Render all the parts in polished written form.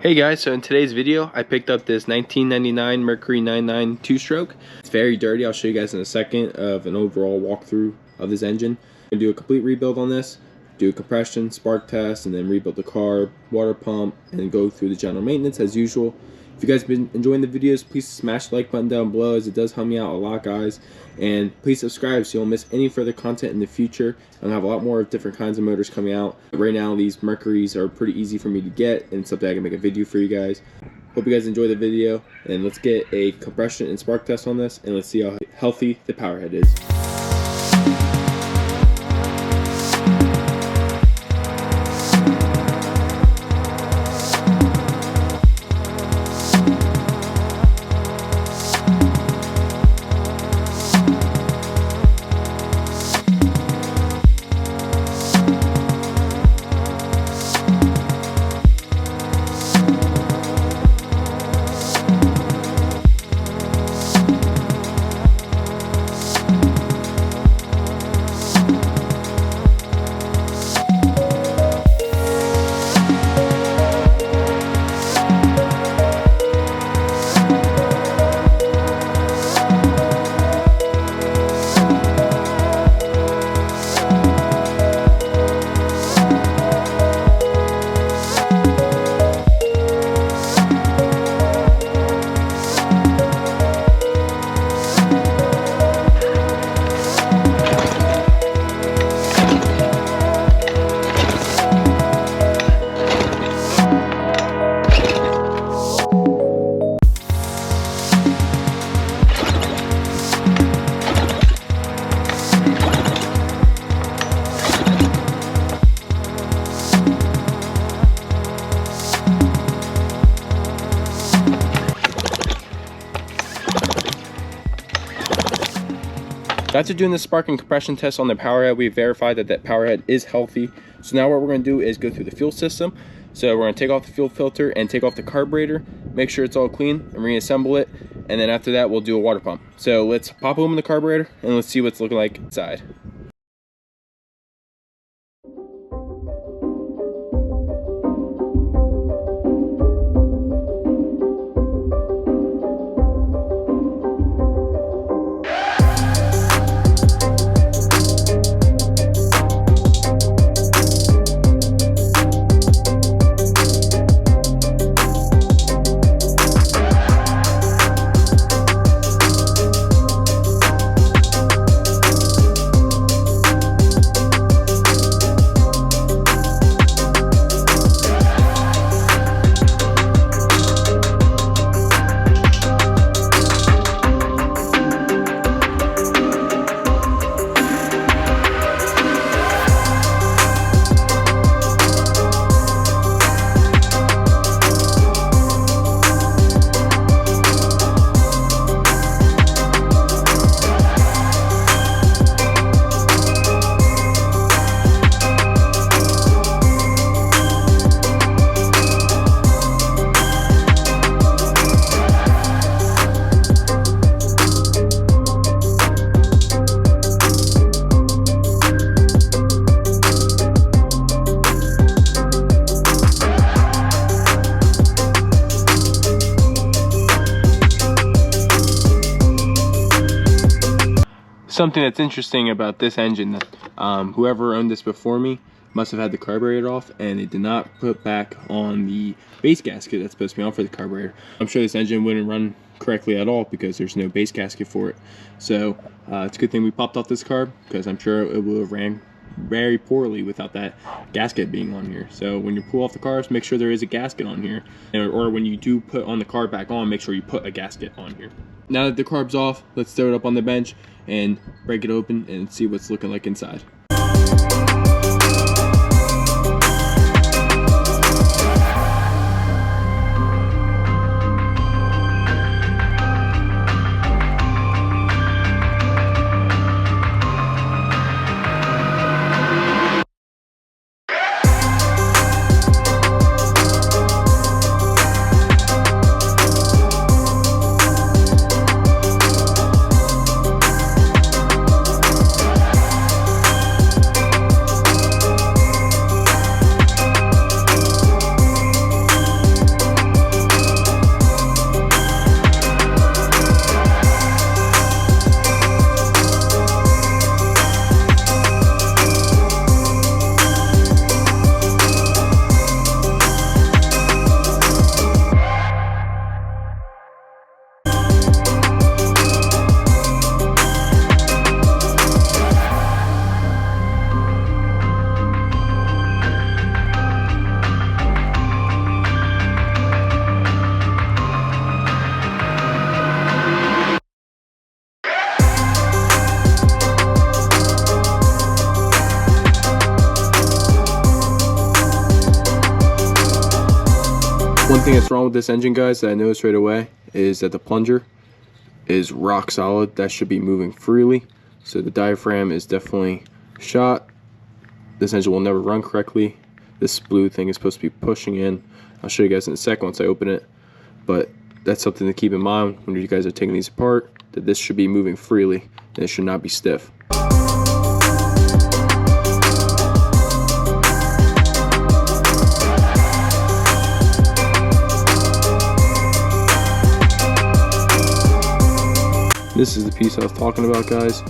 Hey guys, so in today's video I picked up this 1999 Mercury 99 two-stroke. It's very dirty. I'll show you guys in a second of an overall walkthrough of this engine. I'm going to do a complete rebuild on this, do a compression, spark test, and then rebuild the carb, water pump, and then go through the general maintenance as usual. If you guys have been enjoying the videos, please smash the like button down below as it does help me out a lot, guys. And please subscribe so you won't miss any further content in the future. I'll have a lot more different kinds of motors coming out. Right now, these Mercurys are pretty easy for me to get, and something I can make a video for you guys. Hope you guys enjoy the video, and let's get a compression and spark test on this, and let's see how healthy the power head is. After doing the spark and compression test on the power head, we verified that power head is healthy. So now what we're going to do is go through the fuel system. So we're going to take off the fuel filter and take off the carburetor, make sure it's all clean, and reassemble it. And then after that, we'll do a water pump. So let's pop open the carburetor and let's see what's looking like inside. Something that's interesting about this engine, that whoever owned this before me must have had the carburetor off, and they did not put back on the base gasket that's supposed to be on for the carburetor. I'm sure this engine wouldn't run correctly at all because there's no base gasket for it. So it's a good thing we popped off this carb, because I'm sure it would have ran very poorly without that gasket being on here. So when you pull off the carbs, make sure there is a gasket on here, or when you do put on the carb back on, make sure you put a gasket on here. Now that the carb's off, let's throw it up on the bench and break it open and see what's looking like inside. One thing that's wrong with this engine, guys, that I noticed right away is that the plunger is rock solid. That should be moving freely. So the diaphragm is definitely shot. This engine will never run correctly. This blue thing is supposed to be pushing in. I'll show you guys in a second once I open it. But that's something to keep in mind when you guys are taking these apart, that this should be moving freely and it should not be stiff. This is the piece I was talking about, guys.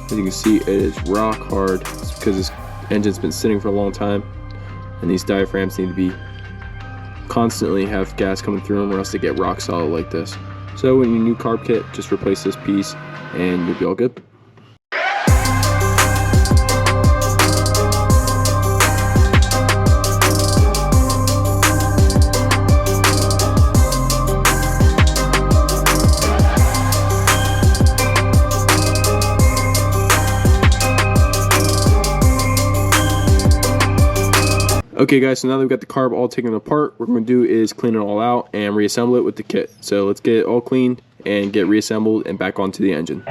As you can see, it is rock hard. It's because this engine's been sitting for a long time, and these diaphragms need to be constantly have gas coming through them, or else they get rock solid like this. So when your new carb kit, just replace this piece and you'll be all good. Okay guys, so now that we've got the carb all taken apart, what we're going to do is clean it all out and reassemble it with the kit. So let's get it all cleaned and get reassembled and back onto the engine.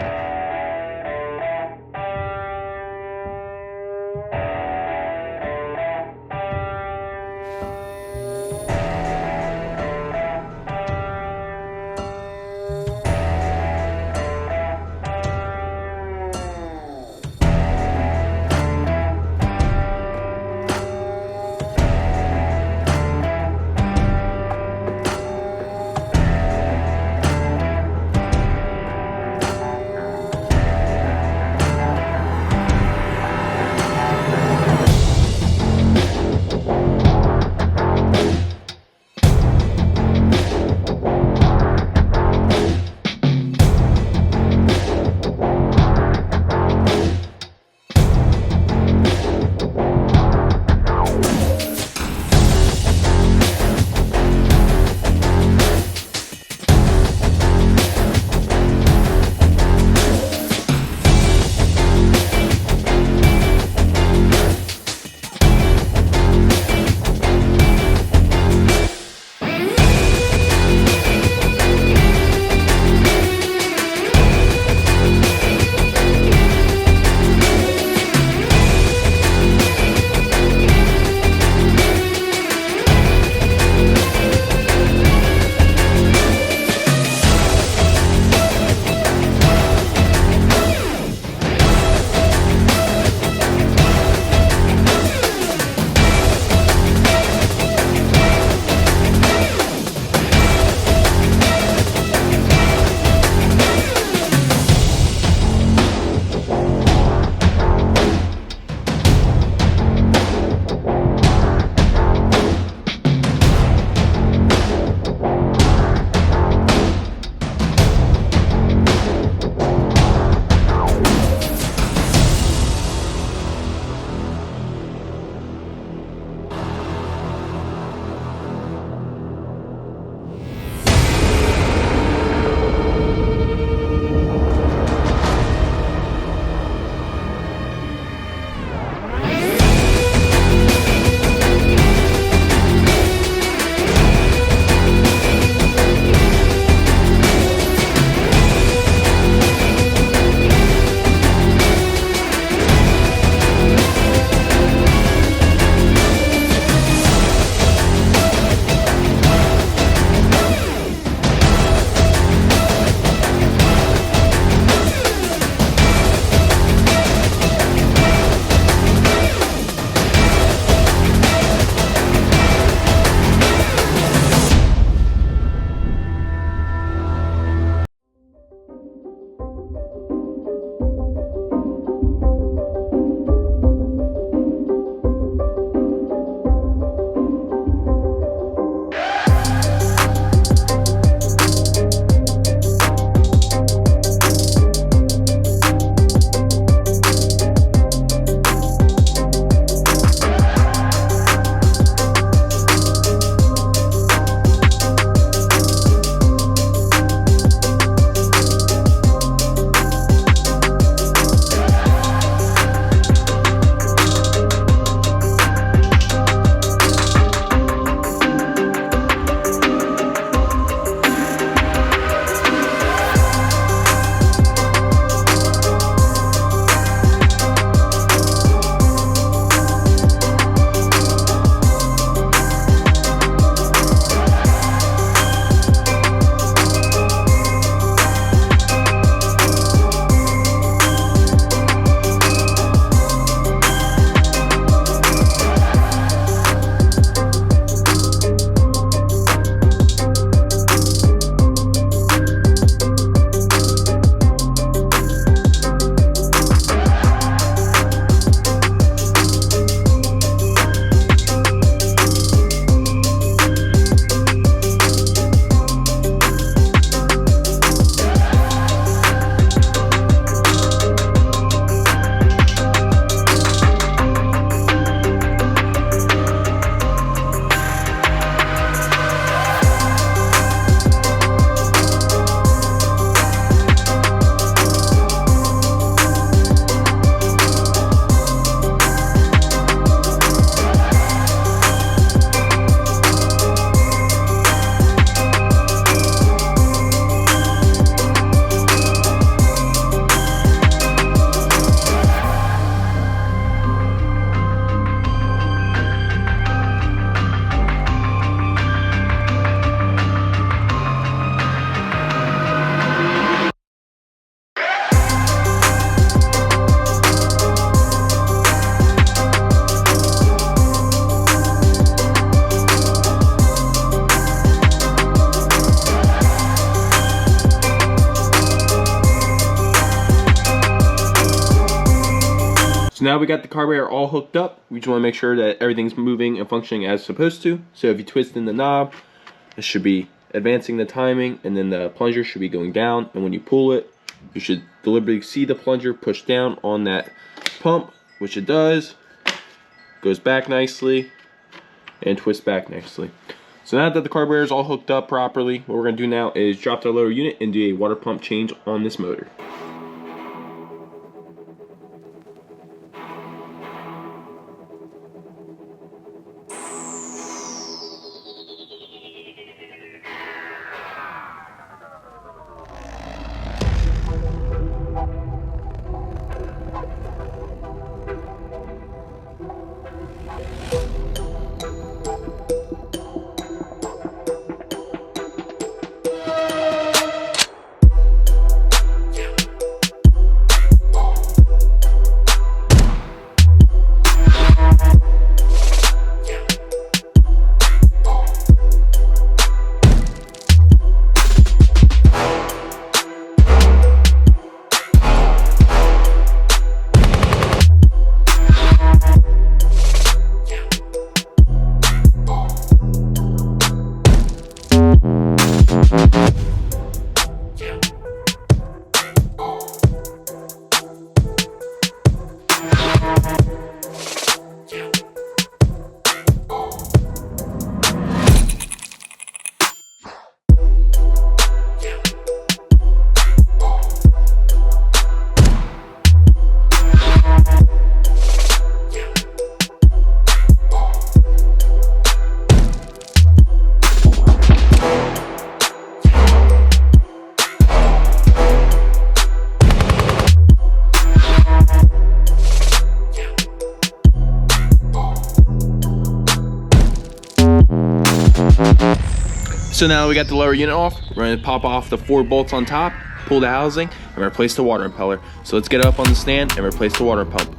So now we got the carburetor all hooked up. We just want to make sure that everything's moving and functioning as supposed to. So if you twist in the knob, it should be advancing the timing, and then the plunger should be going down. And when you pull it, you should deliberately see the plunger push down on that pump, which it does. Goes back nicely and twists back nicely. So now that the carburetor is all hooked up properly, what we're going to do now is drop the lower unit and do a water pump change on this motor. So now we got the lower unit off, we're going to pop off the 4 bolts on top, pull the housing, and replace the water impeller. So let's get it up on the stand and replace the water pump.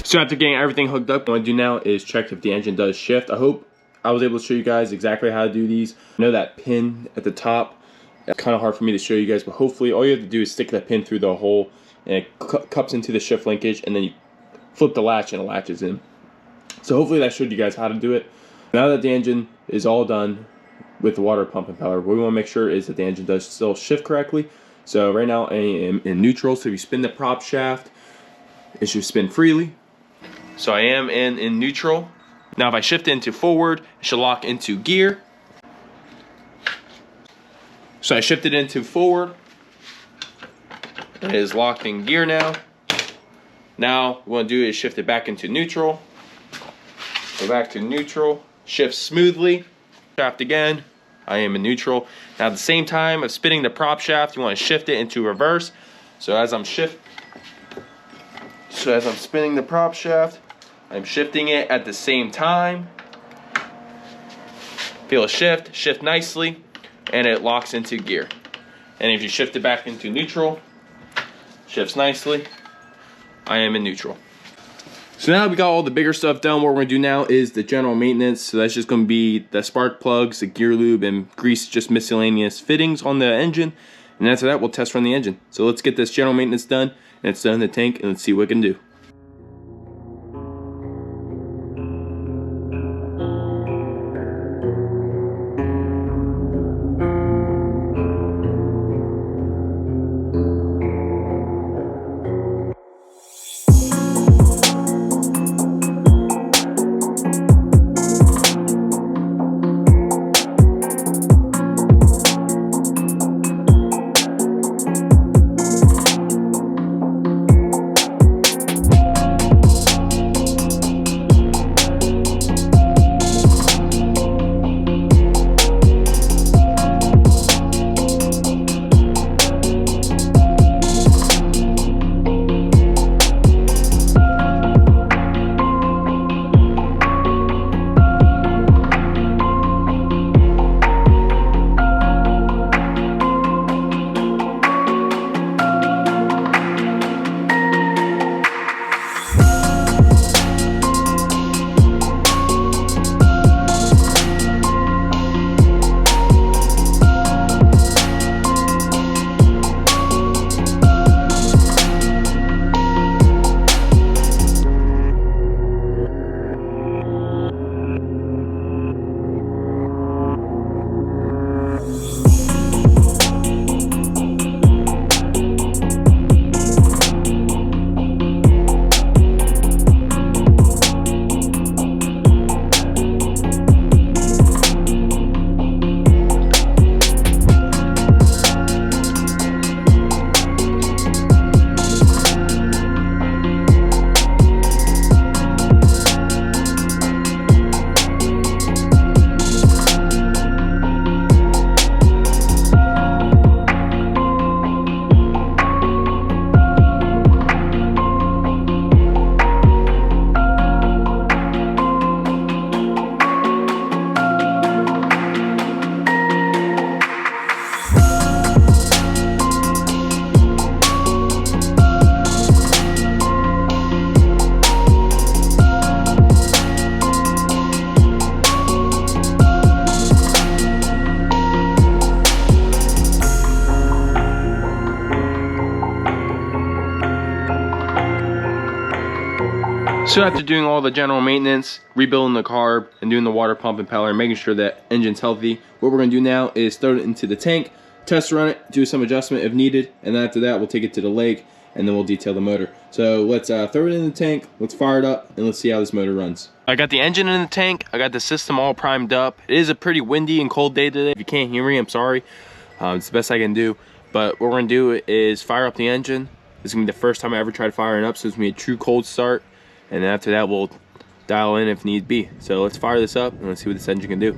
So after getting everything hooked up, what I'm gonna do now is check if the engine does shift. I hope I was able to show you guys exactly how to do these. I know that pin at the top, it's kind of hard for me to show you guys, but hopefully all you have to do is stick that pin through the hole and it cups into the shift linkage, and then you flip the latch and it latches in. So hopefully that showed you guys how to do it. Now that the engine is all done with the water pump impeller, what we want to make sure is that the engine does still shift correctly. So right now I am in neutral, so if you spin the prop shaft, it should spin freely. So I am in neutral. Now if I shift into forward, it should lock into gear. So I shifted into forward. It is locked in gear now. Now what we want to do is shift it back into neutral. Go back to neutral. Shift smoothly. Shaft again. I am in neutral. Now at the same time of spinning the prop shaft, you want to shift it into reverse. So as I'm spinning the prop shaft, I'm shifting it at the same time. Feel a shift nicely, and it locks into gear. And if you shift it back into neutral, shifts nicely. I am in neutral. So now we got all the bigger stuff done. What we're gonna do now is the general maintenance. So that's just gonna be the spark plugs, the gear lube, and grease, just miscellaneous fittings on the engine. And after that, we'll test run the engine. So let's get this general maintenance done, and it's done in the tank, and let's see what it can do. So after doing all the general maintenance, rebuilding the carb, and doing the water pump impeller, and making sure that engine's healthy, what we're going to do now is throw it into the tank, test run it, do some adjustment if needed, and then after that we'll take it to the lake and then we'll detail the motor. So let's throw it in the tank, let's fire it up, and let's see how this motor runs. I got the engine in the tank, I got the system all primed up. It is a pretty windy and cold day today. If you can't hear me, I'm sorry. It's the best I can do. But what we're gonna do is fire up the engine. This is gonna be the first time I ever tried firing up, so it's gonna be a true cold start. And then after that, we'll dial in if need be. So let's fire this up and let's see what this engine can do.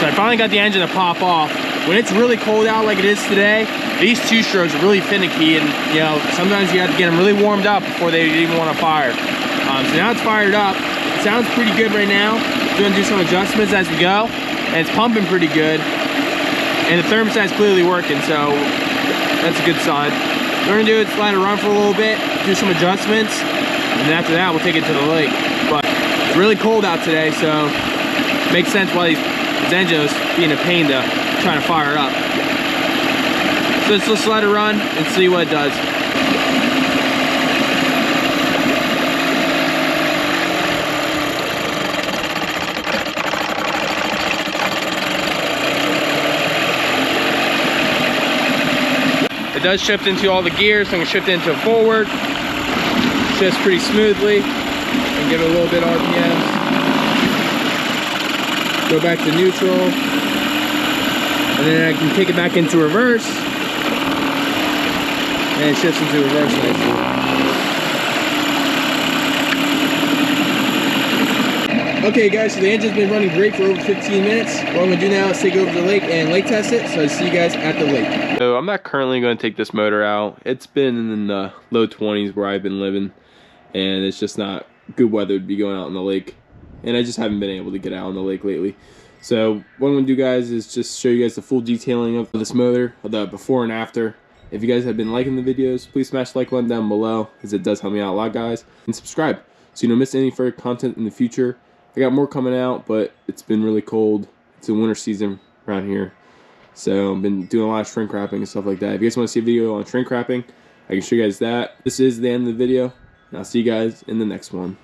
So I finally got the engine to pop off. When it's really cold out like it is today, these two strokes are really finicky, and you know, sometimes you have to get them really warmed up before they even want to fire. So now it's fired up. It sounds pretty good right now. We're gonna do some adjustments as we go, and it's pumping pretty good. And the thermostat's clearly working, so that's a good sign. What we're gonna do is let it run for a little bit, do some adjustments, and then after that we'll take it to the lake. But it's really cold out today, so it makes sense why this engine is being a pain to try to fire up. So let's just let it run and see what it does. It does shift into all the gears, so I'm gonna shift into forward. Shifts pretty smoothly, and give it a little bit of RPMs. Go back to neutral, and then I can take it back into reverse, and it shifts into reverse nicely. Okay guys, so the engine's been running great for over 15 minutes. What I'm gonna do now is take it over to the lake and lake test it, so I'll see you guys at the lake. So I'm not currently gonna take this motor out. It's been in the low 20s where I've been living, and it's just not good weather to be going out in the lake. And I just haven't been able to get out on the lake lately. So what I'm gonna do, guys, is just show you guys the full detailing of this motor, the before and after. If you guys have been liking the videos, please smash the like button down below, as it does help me out a lot, guys. And subscribe, so you don't miss any further content in the future. I got more coming out, but it's been really cold. It's a winter season around here. So I've been doing a lot of shrink wrapping and stuff like that. If you guys want to see a video on shrink wrapping, I can show you guys that. This is the end of the video, and I'll see you guys in the next one.